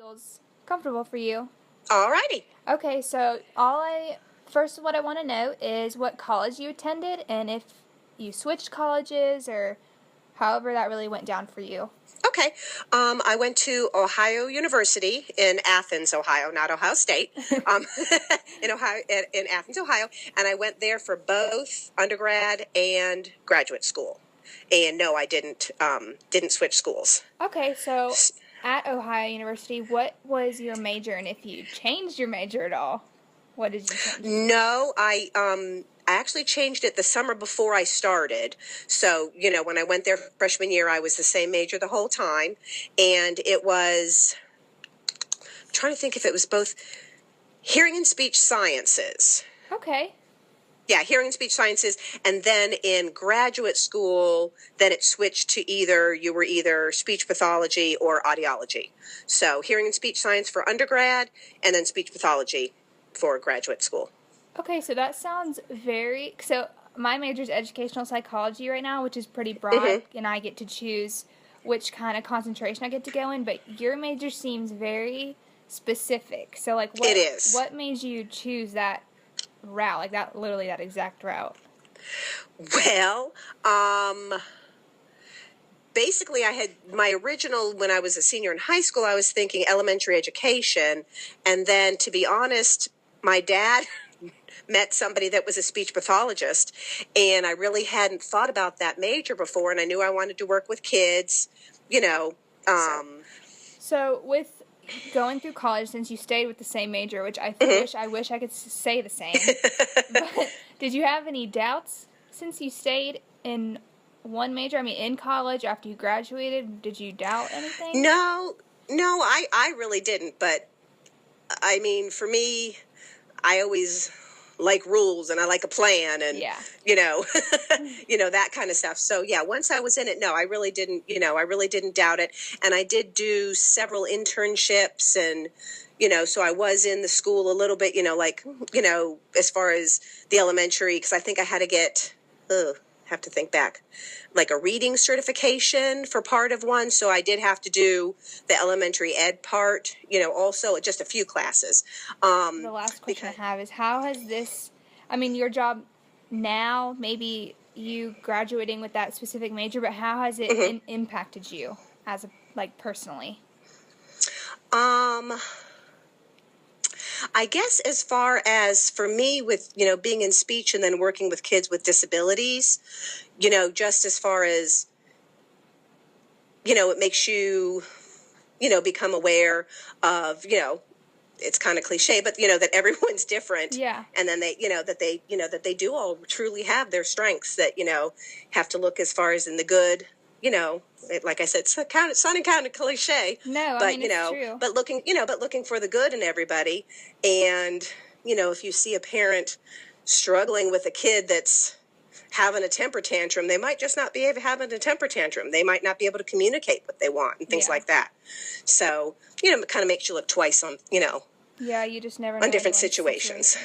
feels comfortable for you. Alrighty. Okay, so first what I want to know is what college you attended and if you switched colleges or however that really went down for you. Okay. I went to Ohio University in Athens, Ohio, not Ohio State, um, in Athens, Ohio, and I went there for both undergrad and graduate school. And no, I didn't switch schools. Okay, so at Ohio University, what was your major, and if you changed your major at all, what did you change? No, I actually changed it the summer before I started. So, when I went there freshman year, I was the same major the whole time. And it was, I'm trying to think if it was both hearing and speech sciences. Okay. Yeah, hearing and speech sciences. And then in graduate school, then it switched to you were either speech pathology or audiology. So hearing and speech science for undergrad and then speech pathology for graduate school. Okay, so that sounds so my major is educational psychology right now, which is pretty broad, and I get to choose which kind of concentration I get to go in, but your major seems very specific. So, like, It is. What made you choose that route, like literally that exact route? Well, basically I had my original, when I was a senior in high school, I was thinking elementary education, and then, to be honest, my dad met somebody that was a speech pathologist, and I really hadn't thought about that major before, and I knew I wanted to work with kids, So with going through college, since you stayed with the same major, which I wish I could say the same, but did you have any doubts since you stayed in one major? I mean, in college, after you graduated, did you doubt anything? No, I really didn't, but I mean, for me, I always like rules and I like a plan and, that kind of stuff. So yeah, once I was in it, no, I really didn't doubt it. And I did do several internships and, so I was in the school a little bit, as far as the elementary, because I think I had to get, have to think back, like a reading certification for part of one. So I did have to do the elementary ed part, also just a few classes. The last question I have is, how has this, your job now, maybe you graduating with that specific major, but how has it impacted you as personally? I guess as far as for me with, being in speech and then working with kids with disabilities, just as far as, it makes you, become aware of, it's kind of cliche, but, that everyone's different. Yeah. And then that they do all truly have their strengths that, have to look as far as in the good, like I said, it's sounding kind of cliche. No, but it's true. But looking for the good in everybody. And if you see a parent struggling with a kid that's having a temper tantrum, they might just not be having a temper tantrum. They might not be able to communicate what they want and things like that. So it kind of makes you look twice on Yeah, you just never know on different situations.